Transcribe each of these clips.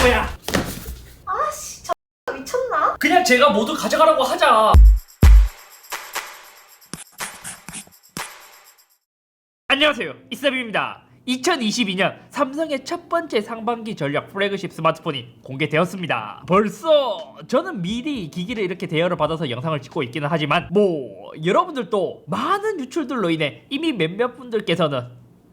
거야? 아씨, 저 미쳤나? 그냥 제가 모두 가져가라고 하자. 안녕하세요, 이사비입니다. 2022년 삼성의 첫 번째 상반기 전략 플래그십 스마트폰이 공개되었습니다. 벌써 저는 미리 기기를 이렇게 대여를 받아서 영상을 찍고 있기는 하지만 여러분들도 많은 유출들로 인해 이미 몇몇 분들께서는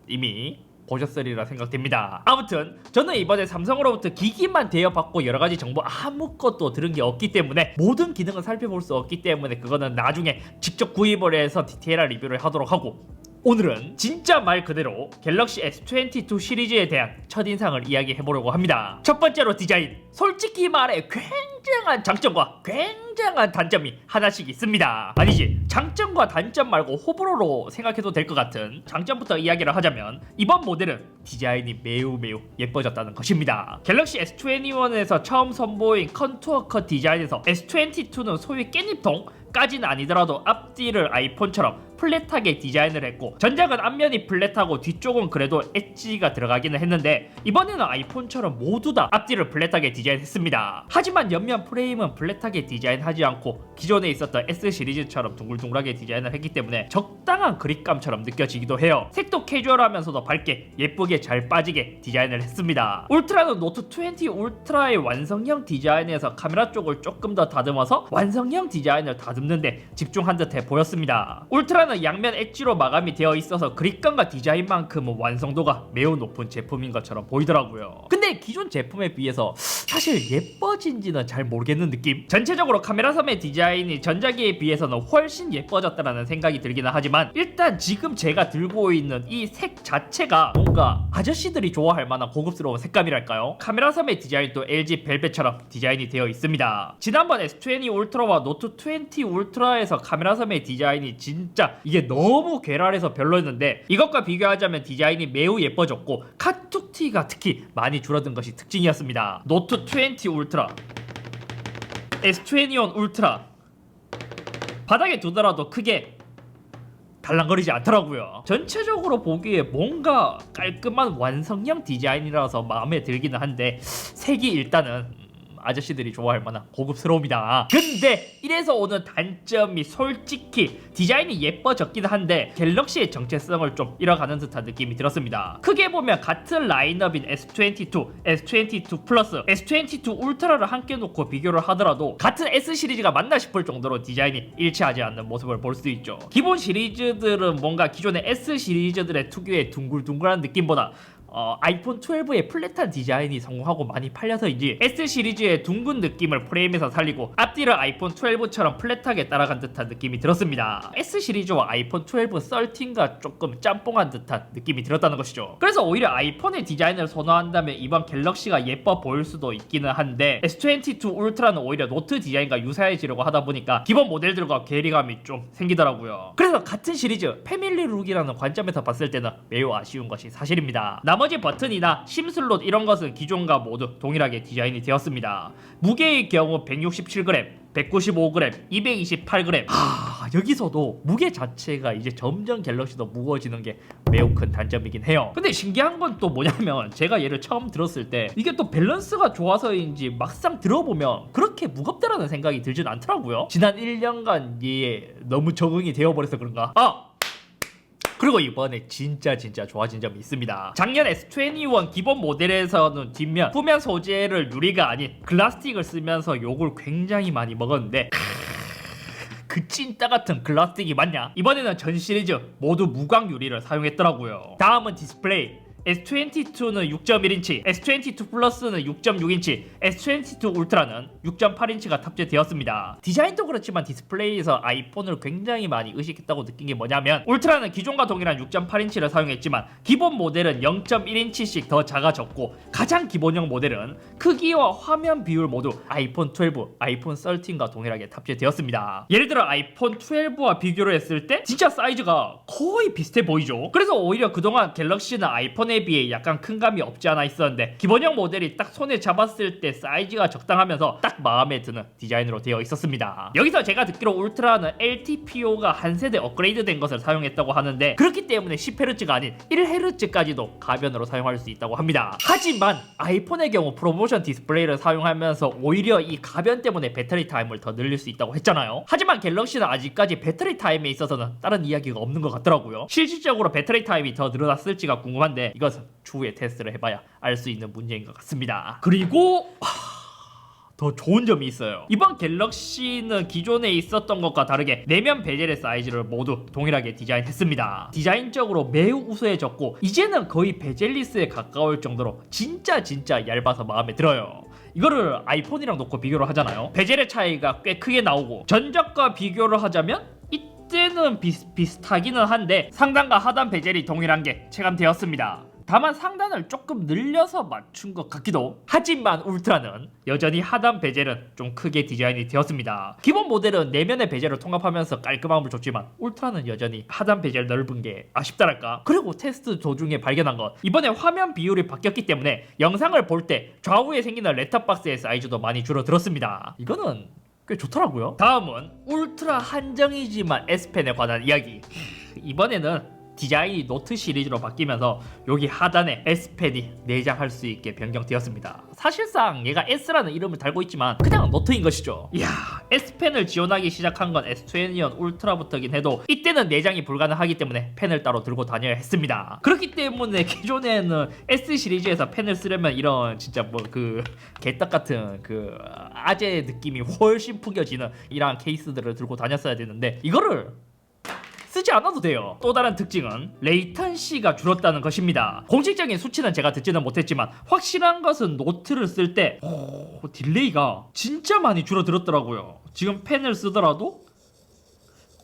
이미 보셨으리라 생각됩니다. 아무튼 저는 이번에 삼성으로부터 기기만 대여받고 여러가지 정보 아무것도 들은 게 없기 때문에 모든 기능을 살펴볼 수 없기 때문에 그거는 나중에 직접 구입을 해서 디테일한 리뷰를 하도록 하고, 오늘은 진짜 말 그대로 갤럭시 S22 시리즈에 대한 첫인상을 이야기해보려고 합니다. 첫 번째로 디자인. 솔직히 말해 굉장한 장점과 굉장한 단점이 하나씩 있습니다. 아니지, 장점과 단점 말고 호불호로 생각해도 될 것 같은 장점부터 이야기를 하자면, 이번 모델은 디자인이 매우 예뻐졌다는 것입니다. 갤럭시 S21에서 처음 선보인 컨투어 컷 디자인에서 S22는 소위 깻잎통 까지는 아니더라도 앞뒤를 아이폰처럼 플랫하게 디자인을 했고, 전작은 앞면이 플랫하고 뒤쪽은 그래도 엣지가 들어가기는 했는데, 이번에는 아이폰처럼 모두 다 앞뒤를 플랫하게 디자인했습니다. 하지만 옆면 프레임은 플랫하게 디자인하지 않고 기존에 있었던 S 시리즈처럼 둥글둥글하게 디자인을 했기 때문에 적당한 그립감처럼 느껴지기도 해요. 색도 캐주얼하면서도 밝게 예쁘게 잘 빠지게 디자인을 했습니다. 울트라는 노트 20 울트라의 완성형 디자인에서 카메라 쪽을 조금 더 다듬어서 완성형 디자인을 다듬는데 집중한 듯해 보였습니다. 울트라는 양면 엣지로 마감이 되어 있어서 그립감과 디자인만큼은 완성도가 매우 높은 제품인 것처럼 보이더라고요. 근데 기존 제품에 비해서 사실 예뻐진지는 잘 모르겠는 느낌? 전체적으로 카메라 섬의 디자인이 전작에 비해서는 훨씬 예뻐졌다는 생각이 들기는 하지만, 일단 지금 제가 들고 있는 이 색 자체가 뭔가 아저씨들이 좋아할 만한 고급스러운 색감이랄까요? 카메라 섬의 디자인도 LG 벨벳처럼 디자인이 되어 있습니다. 지난번 S20 울트라와 노트 20 울트라에서 카메라 섬의 디자인이 진짜 이게 너무 괴랄해서 별로였는데, 이것과 비교하자면 디자인이 매우 예뻐졌고 카툭티가 특히 많이 줄어든 것이 특징이었습니다. 노트 20 울트라, S21 울트라 바닥에 두더라도 크게 달랑거리지 않더라고요. 전체적으로 보기에 뭔가 깔끔한 완성형 디자인이라서 마음에 들기는 한데, 색이 일단은 아저씨들이 좋아할 만한 고급스러움이다. 근데 이래서 오는 단점이 솔직히 디자인이 예뻐졌긴 한데 갤럭시의 정체성을 좀 잃어가는 듯한 느낌이 들었습니다. 크게 보면 같은 라인업인 S22, S22 플러스, S22 울트라를 함께 놓고 비교를 하더라도 같은 S 시리즈가 맞나 싶을 정도로 디자인이 일치하지 않는 모습을 볼 수 있죠. 기본 시리즈들은 뭔가 기존의 S 시리즈들의 특유의 둥글둥글한 느낌보다 아이폰 12의 플랫한 디자인이 성공하고 많이 팔려서인지 S 시리즈의 둥근 느낌을 프레임에서 살리고 앞뒤를 아이폰 12처럼 플랫하게 따라간 듯한 느낌이 들었습니다. S 시리즈와 아이폰 12 13과 조금 짬뽕한 듯한 느낌이 들었다는 것이죠. 그래서 오히려 아이폰의 디자인을 선호한다면 이번 갤럭시가 예뻐 보일 수도 있기는 한데, S22 울트라는 오히려 노트 디자인과 유사해지려고 하다 보니까 기본 모델들과 괴리감이 좀 생기더라고요. 그래서 같은 시리즈 패밀리 룩이라는 관점에서 봤을 때는 매우 아쉬운 것이 사실입니다. 나머지 버튼이나 심슬롯 이런 것은 기존과 모두 동일하게 디자인이 되었습니다. 무게의 경우 167g, 195g, 228g. 여기서도 무게 자체가 이제 점점 갤럭시도 무거워지는 게 매우 큰 단점이긴 해요. 근데 신기한 건 또 뭐냐면, 제가 얘를 처음 들었을 때 이게 또 밸런스가 좋아서인지 막상 들어보면 그렇게 무겁다라는 생각이 들진 않더라고요. 지난 1년간 얘에 너무 적응이 되어버려서 그런가? 그리고 이번에 진짜 좋아진 점이 있습니다. 작년 S21 기본 모델에서는 뒷면 후면 소재를 유리가 아닌 글라스틱을 쓰면서 욕을 굉장히 많이 먹었는데, 그 찐따 같은 글라스틱이 맞냐? 이번에는 전 시리즈 모두 무광 유리를 사용했더라고요. 다음은 디스플레이. S22는 6.1인치, S22 플러스는 6.6인치, S22 울트라는 6.8인치가 탑재되었습니다. 디자인도 그렇지만 디스플레이에서 아이폰을 굉장히 많이 의식했다고 느낀 게 뭐냐면, 울트라는 기존과 동일한 6.8인치를 사용했지만 기본 모델은 0.1인치씩 더 작아졌고, 가장 기본형 모델은 크기와 화면 비율 모두 아이폰 12, 아이폰 13과 동일하게 탑재되었습니다. 예를 들어 아이폰 12와 비교를 했을 때 진짜 사이즈가 거의 비슷해 보이죠. 그래서 오히려 그동안 갤럭시는 아이폰에 기존에 비해 약간 큰 감이 없지 않아 있었는데 기본형 모델이 딱 손에 잡았을 때 사이즈가 적당하면서 딱 마음에 드는 디자인으로 되어 있었습니다. 여기서 제가 듣기로 울트라는 LTPO가 한 세대 업그레이드 된 것을 사용했다고 하는데 그렇기 때문에 10Hz가 아닌 1Hz까지도 가변으로 사용할 수 있다고 합니다. 하지만 아이폰의 경우 프로모션 디스플레이를 사용하면서 오히려 이 가변 때문에 배터리 타임을 더 늘릴 수 있다고 했잖아요. 하지만 갤럭시는 아직까지 배터리 타임에 있어서는 다른 이야기가 없는 것 같더라고요. 실질적으로 배터리 타임이 더 늘어났을지가 궁금한데 이것은 추후에 테스트를 해봐야 알 수 있는 문제인 것 같습니다. 그리고 더 좋은 점이 있어요. 이번 갤럭시는 기존에 있었던 것과 다르게 내면 베젤의 사이즈를 모두 동일하게 디자인했습니다. 디자인적으로 매우 우수해졌고 이제는 거의 베젤리스에 가까울 정도로 진짜 얇아서 마음에 들어요. 이거를 아이폰이랑 놓고 비교를 하잖아요. 베젤의 차이가 꽤 크게 나오고 전작과 비교를 하자면 이때는 비슷하기는 한데 상단과 하단 베젤이 동일한 게 체감되었습니다. 다만 상단을 조금 늘려서 맞춘 것 같기도. 하지만 울트라는 여전히 하단 베젤은 좀 크게 디자인이 되었습니다. 기본 모델은 내면의 베젤을 통합하면서 깔끔함을 줬지만 울트라는 여전히 하단 베젤 넓은 게 아쉽다랄까. 그리고 테스트 도중에 발견한 것, 이번에 화면 비율이 바뀌었기 때문에 영상을 볼 때 좌우에 생기는 렛터박스의 사이즈도 많이 줄어들었습니다. 이거는 꽤 좋더라고요. 다음은 울트라 한정이지만 S펜에 관한 이야기. 이번에는 디자인이 노트 시리즈로 바뀌면서 여기 하단에 S펜이 내장할 수 있게 변경되었습니다. 사실상 얘가 S라는 이름을 달고 있지만 그냥 노트인 것이죠. 이야, S펜을 지원하기 시작한 건 S21 울트라부터긴 해도 이때는 내장이 불가능하기 때문에 펜을 따로 들고 다녀야 했습니다. 그렇기 때문에 기존에는 S 시리즈에서 펜을 쓰려면 이런 진짜 뭐 그 개떡 같은 그 아재 느낌이 훨씬 풍겨지는 이러한 케이스들을 들고 다녔어야 되는데 이거를 쓰지 않아도 돼요. 또 다른 특징은 레이턴시가 줄었다는 것입니다. 공식적인 수치는 제가 듣지는 못했지만 확실한 것은 노트를 쓸 때 딜레이가 진짜 많이 줄어들었더라고요. 지금 펜을 쓰더라도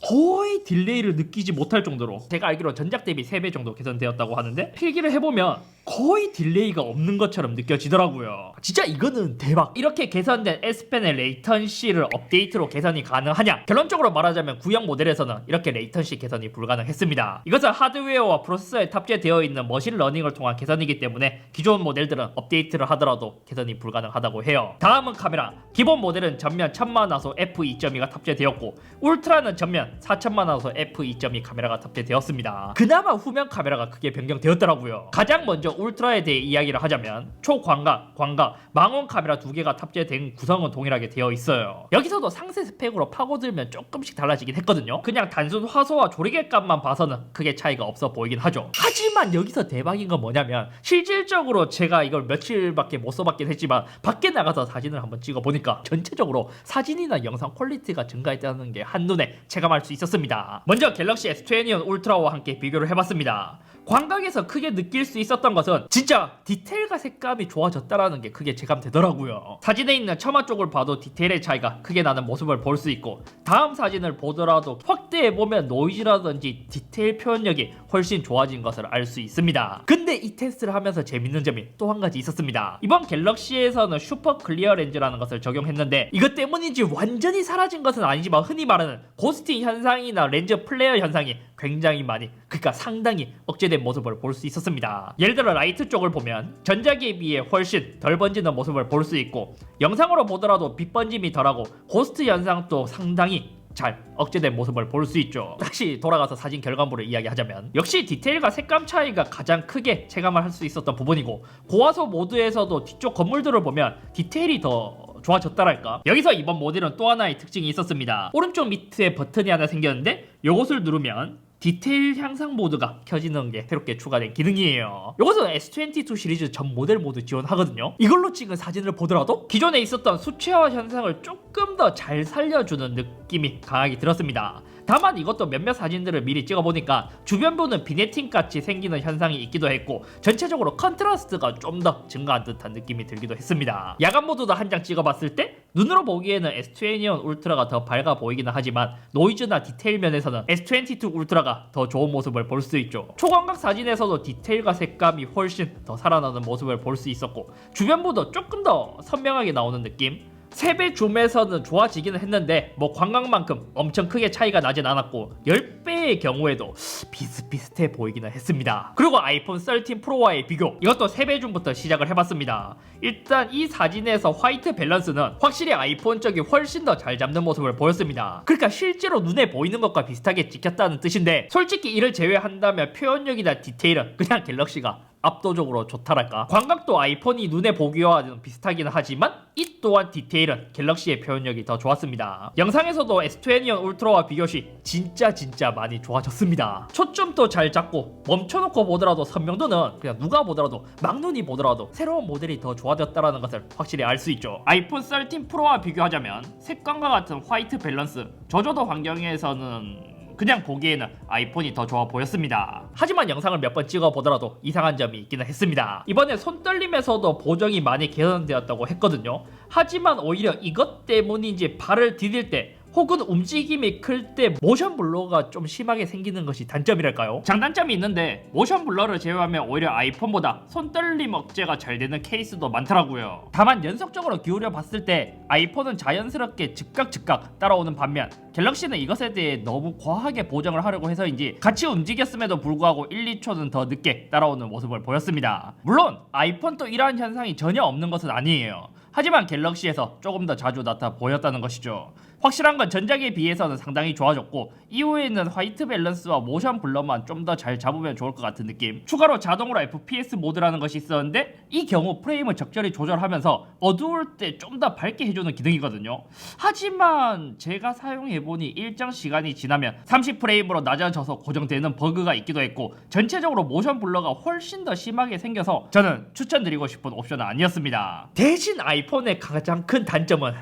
거의 딜레이를 느끼지 못할 정도로, 제가 알기로 전작 대비 3배 정도 개선되었다고 하는데 필기를 해보면 거의 딜레이가 없는 것처럼 느껴지더라고요. 진짜 이거는 대박. 이렇게 개선된 S펜의 레이턴시를 업데이트로 개선이 가능하냐? 결론적으로 말하자면 구형 모델에서는 이렇게 레이턴시 개선이 불가능했습니다. 이것은 하드웨어와 프로세서에 탑재되어 있는 머신러닝을 통한 개선이기 때문에 기존 모델들은 업데이트를 하더라도 개선이 불가능하다고 해요. 다음은 카메라. 기본 모델은 전면 1000만화소 f2.2가 탑재되었고 울트라는 전면 4000만화소 f2.2 카메라가 탑재되었습니다. 그나마 후면 카메라가 크게 변경되었더라고요. 가장 먼저 울트라에 대해 이야기를 하자면 초광각, 광각, 망원 카메라 2개가 탑재된 구성은 동일하게 되어 있어요. 여기서도 상세 스펙으로 파고들면 조금씩 달라지긴 했거든요. 그냥 단순 화소와 조리개값만 봐서는 크게 차이가 없어 보이긴 하죠. 하지만 여기서 대박인 건 뭐냐면 실질적으로 제가 이걸 며칠밖에 못 써봤긴 했지만 밖에 나가서 사진을 한번 찍어보니까 전체적으로 사진이나 영상 퀄리티가 증가했다는 게 한눈에 체감할 수 있었습니다. 먼저 갤럭시 S21 울트라와 함께 비교를 해봤습니다. 광각에서 크게 느낄 수 있었던 것은 진짜 디테일과 색감이 좋아졌다라는 게 크게 체감되더라고요. 사진에 있는 처마 쪽을 봐도 디테일의 차이가 크게 나는 모습을 볼 수 있고 다음 사진을 보더라도 확대해보면 노이즈라든지 디테일 표현력이 훨씬 좋아진 것을 알 수 있습니다. 근데 이 테스트를 하면서 재밌는 점이 또 한 가지 있었습니다. 이번 갤럭시에서는 슈퍼 클리어 렌즈라는 것을 적용했는데 이것 때문인지 완전히 사라진 것은 아니지만 흔히 말하는 고스팅 현상이나 렌즈 플레어 현상이 굉장히 많이, 그러니까 상당히 억제된 모습을 볼 수 있었습니다. 예를 들어 라이트 쪽을 보면 전작에 비해 훨씬 덜 번지는 모습을 볼 수 있고 영상으로 보더라도 빛 번짐이 덜하고 고스트 현상도 상당히 잘 억제된 모습을 볼 수 있죠. 다시 돌아가서 사진 결과물을 이야기하자면 역시 디테일과 색감 차이가 가장 크게 체감을 할 수 있었던 부분이고 고화소 모드에서도 뒤쪽 건물들을 보면 디테일이 더 좋아졌다랄까. 여기서 이번 모델은 또 하나의 특징이 있었습니다. 오른쪽 밑에 버튼이 하나 생겼는데 이것을 누르면 디테일 향상 모드가 켜지는 게 새롭게 추가된 기능이에요. 이것은 S22 시리즈 전 모델 모두 지원하거든요. 이걸로 찍은 사진을 보더라도 기존에 있었던 수채화 현상을 조금 더 잘 살려주는 느낌이 강하게 들었습니다. 다만 이것도 몇몇 사진들을 미리 찍어보니까 주변부는 비네팅 같이 생기는 현상이 있기도 했고 전체적으로 컨트라스트가 좀 더 증가한 듯한 느낌이 들기도 했습니다. 야간 모드도 한 장 찍어봤을 때 눈으로 보기에는 S21 울트라가 더 밝아 보이기는 하지만 노이즈나 디테일 면에서는 S22 울트라가 더 좋은 모습을 볼 수 있죠. 초광각 사진에서도 디테일과 색감이 훨씬 더 살아나는 모습을 볼 수 있었고 주변부도 조금 더 선명하게 나오는 느낌, 3배 줌에서는 좋아지기는 했는데 뭐 광각만큼 엄청 크게 차이가 나진 않았고 10배의 경우에도 비슷비슷해 보이기는 했습니다. 그리고 아이폰 13 프로와의 비교, 이것도 3배 줌부터 시작을 해봤습니다. 일단 이 사진에서 화이트 밸런스는 확실히 아이폰 쪽이 훨씬 더 잘 잡는 모습을 보였습니다. 그러니까 실제로 눈에 보이는 것과 비슷하게 찍혔다는 뜻인데, 솔직히 이를 제외한다면 표현력이나 디테일은 그냥 갤럭시가 압도적으로 좋다랄까. 광각도 아이폰이 눈에 보기와는 비슷하긴 하지만 이 또한 디테일은 갤럭시의 표현력이 더 좋았습니다. 영상에서도 S21 울트라와 비교 시 진짜 많이 좋아졌습니다. 초점도 잘 잡고 멈춰놓고 보더라도 선명도는 그냥 누가 보더라도 막눈이 보더라도 새로운 모델이 더 좋아졌다는 것을 확실히 알 수 있죠. 아이폰 13 프로와 비교하자면 색감과 같은 화이트 밸런스, 저조도 환경에서는 그냥 보기에는 아이폰이 더 좋아 보였습니다. 하지만 영상을 몇 번 찍어 보더라도 이상한 점이 있기는 했습니다. 이번에 손떨림에서도 보정이 많이 개선되었다고 했거든요. 하지만 오히려 이것 때문인지 발을 디딜 때 혹은 움직임이 클 때 모션 블러가 좀 심하게 생기는 것이 단점이랄까요? 장단점이 있는데 모션 블러를 제외하면 오히려 아이폰보다 손떨림 억제가 잘 되는 케이스도 많더라고요. 다만 연속적으로 기울여 봤을 때 아이폰은 자연스럽게 즉각 따라오는 반면 갤럭시는 이것에 대해 너무 과하게 보정을 하려고 해서인지 같이 움직였음에도 불구하고 1, 2초는 더 늦게 따라오는 모습을 보였습니다. 물론 아이폰도 이러한 현상이 전혀 없는 것은 아니에요. 하지만 갤럭시에서 조금 더 자주 나타 보였다는 것이죠. 확실한 건 전작에 비해서는 상당히 좋아졌고 이후에는 화이트 밸런스와 모션 블러만 좀 더 잘 잡으면 좋을 것 같은 느낌. 추가로 자동으로 FPS 모드라는 것이 있었는데 이 경우 프레임을 적절히 조절하면서 어두울 때 좀 더 밝게 해주는 기능이거든요. 하지만 제가 사용해보니 일정 시간이 지나면 30프레임으로 낮아져서 고정되는 버그가 있기도 했고 전체적으로 모션 블러가 훨씬 더 심하게 생겨서 저는 추천드리고 싶은 옵션은 아니었습니다. 대신 아이폰의 가장 큰 단점은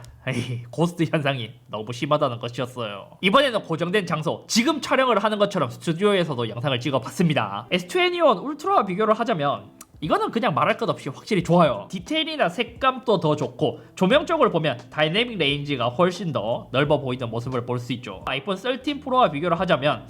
고스트 현상이 너무 심하다는 것이었어요. 이번에는 고정된 장소, 지금 촬영을 하는 것처럼 스튜디오에서도 영상을 찍어봤습니다. S21 울트라와 비교를 하자면 이거는 그냥 말할 것 없이 확실히 좋아요. 디테일이나 색감도 더 좋고 조명 쪽을 보면 다이내믹 레인지가 훨씬 더 넓어 보이는 모습을 볼 수 있죠. 아이폰 13 프로와 비교를 하자면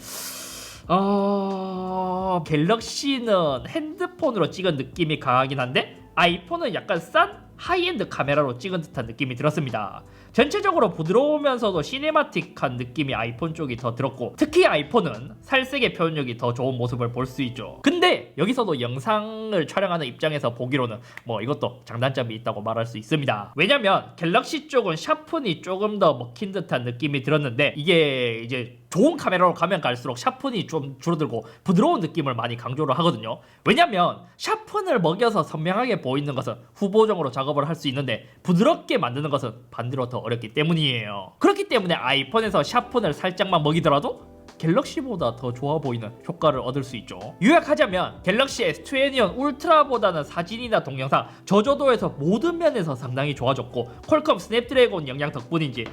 갤럭시는 핸드폰으로 찍은 느낌이 강하긴 한데 아이폰은 약간 싼 하이엔드 카메라로 찍은 듯한 느낌이 들었습니다. 전체적으로 부드러우면서도 시네마틱한 느낌이 아이폰 쪽이 더 들었고 특히 아이폰은 살색의 표현력이 더 좋은 모습을 볼 수 있죠. 근데 여기서도 영상을 촬영하는 입장에서 보기로는 뭐 이것도 장단점이 있다고 말할 수 있습니다. 왜냐면 갤럭시 쪽은 샤픈이 조금 더 먹힌 듯한 느낌이 들었는데 이게 이제 좋은 카메라로 가면 갈수록 샤픈이 좀 줄어들고 부드러운 느낌을 많이 강조를 하거든요. 왜냐면 샤픈을 먹여서 선명하게 보이는 것은 후보정으로 작업을 할 수 있는데 부드럽게 만드는 것은 반대로 더 어렵기 때문이에요. 그렇기 때문에 아이폰에서 샤픈을 살짝만 먹이더라도 갤럭시보다 더 좋아 보이는 효과를 얻을 수 있죠. 요약하자면 갤럭시 S21 울트라보다는 사진이나 동영상, 저조도에서 모든 면에서 상당히 좋아졌고 퀄컴 스냅드래곤 영향 덕분인지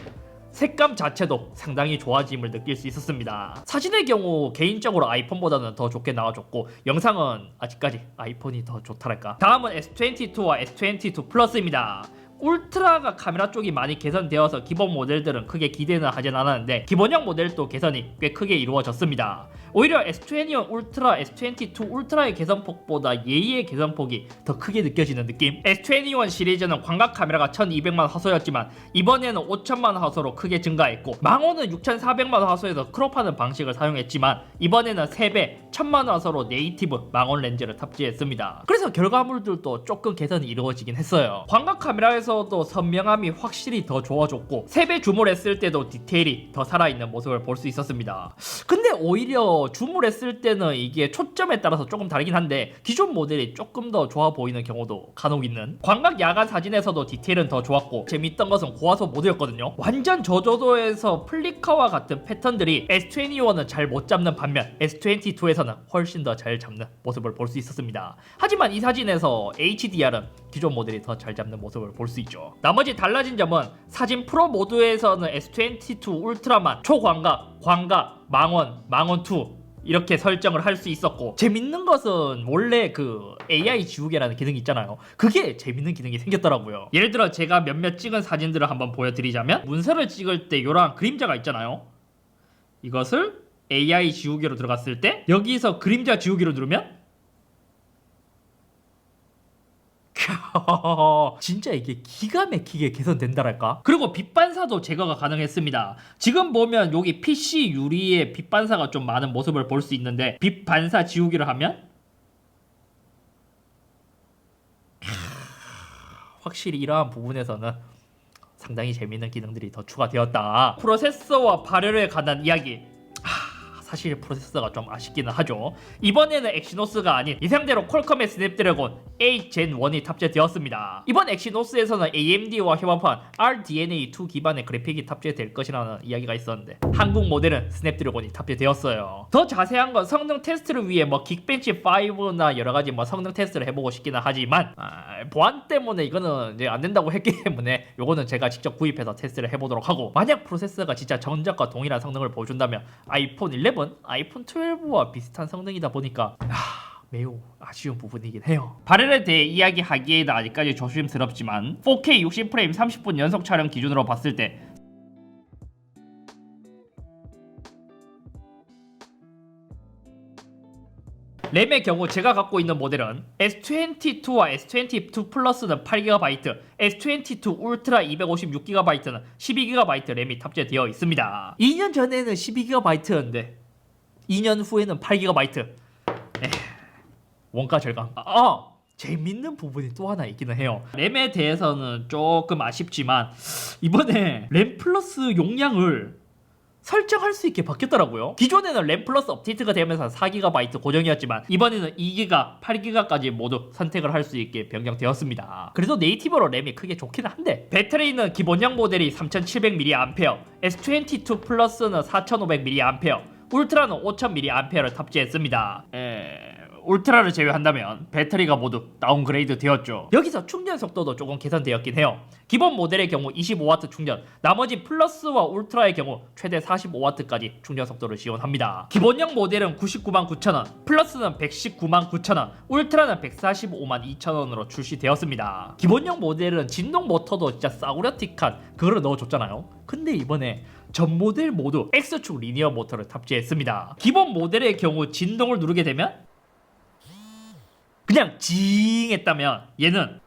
색감 자체도 상당히 좋아짐을 느낄 수 있었습니다. 사진의 경우 개인적으로 아이폰보다는 더 좋게 나와줬고 영상은 아직까지 아이폰이 더 좋다랄까. 다음은 S22와 S22 플러스입니다. 울트라가 카메라 쪽이 많이 개선되어서 기본 모델들은 크게 기대는 하진 않았는데 기본형 모델도 개선이 꽤 크게 이루어졌습니다. 오히려 S21 울트라, S22 울트라의 개선폭보다 예의의 개선폭이 더 크게 느껴지는 느낌. S21 시리즈는 광각 카메라가 1200만 화소였지만 이번에는 5000만 화소로 크게 증가했고 망원은 6400만 화소에서 크롭하는 방식을 사용했지만 이번에는 3배 1000만 화소로 네이티브 망원 렌즈를 탑재했습니다. 그래서 결과물들도 조금 개선이 이루어지긴 했어요. 광각 카메라에서도 선명함이 확실히 더 좋아졌고 3배 줌을 했을 때도 디테일이 더 살아있는 모습을 볼 수 있었습니다. 근데 오히려 줌을 했을 때는 이게 초점에 따라서 조금 다르긴 한데 기존 모델이 조금 더 좋아 보이는 경우도 간혹 있는. 광각 야간 사진에서도 디테일은 더 좋았고 재밌던 것은 고화소 모드였거든요. 완전 저조도에서 플리커와 같은 패턴들이 S21은 잘 못 잡는 반면 S22에서는 훨씬 더 잘 잡는 모습을 볼 수 있었습니다. 하지만 이 사진에서 HDR은 기존 모델이 더 잘 잡는 모습을 볼 수 있죠. 나머지 달라진 점은 사진 프로 모드에서는 S22 울트라만 초광각, 광각, 망원, 망원2 이렇게 설정을 할 수 있었고 재밌는 것은 원래 그 AI 지우개라는 기능이 있잖아요. 그게 재밌는 기능이 생겼더라고요. 예를 들어 제가 몇몇 찍은 사진들을 한번 보여드리자면 문서를 찍을 때 이런 그림자가 있잖아요. 이것을 AI 지우개로 들어갔을 때 여기서 그림자 지우개로 누르면 진짜 이게 기가 막히게 개선된다랄까? 그리고 빛 반사도 제거가 가능했습니다. 지금 보면 여기 PC 유리에 빛 반사가 좀 많은 모습을 볼 수 있는데 빛 반사 지우기를 하면 확실히 이러한 부분에서는 상당히 재미있는 기능들이 더 추가되었다. 프로세서와 발열에 관한 이야기. 사실 프로세서가 좀 아쉽기는 하죠. 이번에는 엑시노스가 아닌 이상대로 퀄컴의 스냅드래곤 8 Gen 1이 탑재되었습니다. 이번 엑시노스에서는 AMD와 협업한 RDNA2 기반의 그래픽이 탑재될 것이라는 이야기가 있었는데 한국 모델은 스냅드래곤이 탑재되었어요. 더 자세한 건 성능 테스트를 위해 뭐 긱벤치 5나 여러가지 뭐 성능 테스트를 해보고 싶기는 하지만 보안 때문에 이거는 이제 안 된다고 했기 때문에 요거는 제가 직접 구입해서 테스트를 해보도록 하고, 만약 프로세서가 진짜 전작과 동일한 성능을 보여준다면 아이폰 11, 아이폰 12와 비슷한 성능이다 보니까 매우 아쉬운 부분이긴 해요. 발열에 대해 이야기하기에는 아직까지 조심스럽지만 4K 60프레임 30분 연속 촬영 기준으로 봤을 때 램의 경우 제가 갖고 있는 모델은 S22와 S22 플러스는 8GB, S22 울트라 256GB는 12GB 램이 탑재되어 있습니다. 2년 전에는 12GB였는데 2년 후에는 8GB. 원가 절감. 재밌는 부분이 또 하나 있기는 해요. 램에 대해서는 조금 아쉽지만 이번에 램 플러스 용량을 설정할 수 있게 바뀌었더라고요. 기존에는 램 플러스 업데이트가 되면서 4GB 고정이었지만 이번에는 2GB, 8GB까지 모두 선택을 할 수 있게 변경되었습니다. 그래도 네이티브로 램이 크게 좋긴 한데 배터리는 기본형 모델이 3700mAh, S22 플러스는 4500mAh, 울트라는 5000mAh를 탑재했습니다. 울트라를 제외한다면 배터리가 모두 다운그레이드 되었죠. 여기서 충전 속도도 조금 개선되었긴 해요. 기본 모델의 경우 25W 충전, 나머지 플러스와 울트라의 경우 최대 45W까지 충전 속도를 지원합니다. 기본형 모델은 999,000원, 플러스는 1,199,000원, 울트라는 1,452,000원으로 출시되었습니다. 기본형 모델은 진동 모터도 진짜 싸구려틱한 그거를 넣어줬잖아요. 근데 이번에 전 모델 모두 X축 리니어 모터를 탑재했습니다. 기본 모델의 경우 진동을 누르게 되면 그냥 징 했다면 얘는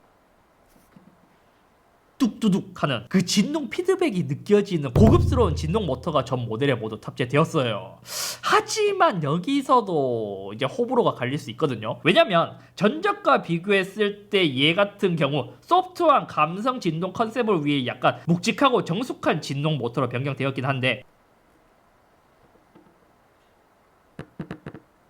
뚝뚜둑 하는 그 진동 피드백이 느껴지는 고급스러운 진동 모터가 전 모델에 모두 탑재되었어요. 하지만 여기서도 이제 호불호가 갈릴 수 있거든요. 왜냐면 전작과 비교했을 때 얘 같은 경우 소프트한 감성 진동 컨셉을 위해 약간 묵직하고 정숙한 진동 모터로 변경되었긴 한데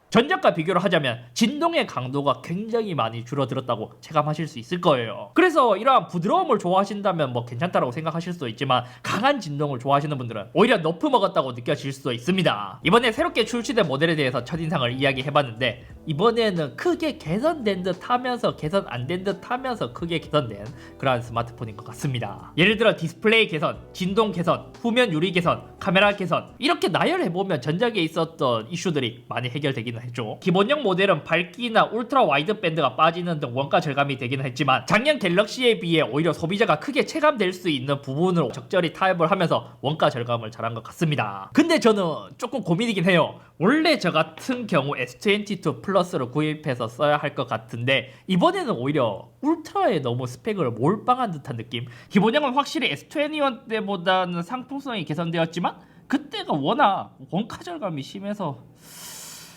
전작과 비교를 하자면 진동의 강도가 굉장히 많이 줄어들었다고 체감하실 수 있을 거예요. 그래서 이러한 부드러움을 좋아하신다면 뭐 괜찮다라고 생각하실 수도 있지만 강한 진동을 좋아하시는 분들은 오히려 너프 먹었다고 느껴질 수도 있습니다. 이번에 새롭게 출시된 모델에 대해서 첫인상을 이야기해봤는데 이번에는 크게 개선된 듯 하면서 개선 안 된 듯 하면서 크게 개선된 그러한 스마트폰인 것 같습니다. 예를 들어 디스플레이 개선, 진동 개선, 후면 유리 개선, 카메라 개선, 이렇게 나열해보면 전작에 있었던 이슈들이 많이 해결되기는 했죠. 기본형 모델은 밝기나 울트라 와이드 밴드가 빠지는 등 원가 절감이 되기는 했지만 작년 갤럭시에 비해 오히려 소비자가 크게 체감될 수 있는 부분을 적절히 타협을 하면서 원가 절감을 잘한 것 같습니다. 근데 저는 조금 고민이긴 해요. 원래 저 같은 경우 S22 플러스를 구입해서 써야 할 것 같은데 이번에는 오히려 울트라에 너무 스펙을 몰빵한 듯한 느낌. 기본형은 확실히 S21 때보다는 상품성이 개선되었지만 그때가 워낙 원가 절감이 심해서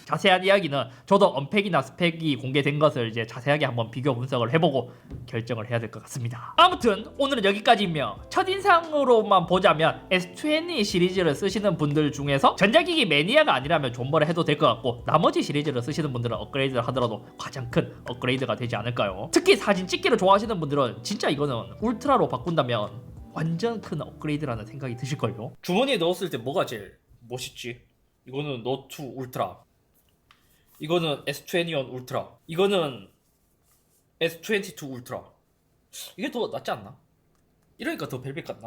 자세한 이야기는 저도 언팩이나 스펙이 공개된 것을 이제 자세하게 한번 비교 분석을 해보고 결정을 해야 될 것 같습니다. 아무튼 오늘은 여기까지이며 첫인상으로만 보자면 S20 시리즈를 쓰시는 분들 중에서 전자기기 매니아가 아니라면 존버를 해도 될 것 같고 나머지 시리즈를 쓰시는 분들은 업그레이드를 하더라도 가장 큰 업그레이드가 되지 않을까요? 특히 사진 찍기를 좋아하시는 분들은 진짜 이거는 울트라로 바꾼다면 완전 큰 업그레이드라는 생각이 드실걸요? 주머니에 넣었을 때 뭐가 제일 멋있지? 이거는 노트 울트라, 이거는 S21 울트라, 이거는 S22 울트라. 이게 더 낫지 않나? 이러니까 더 벨벳 같나?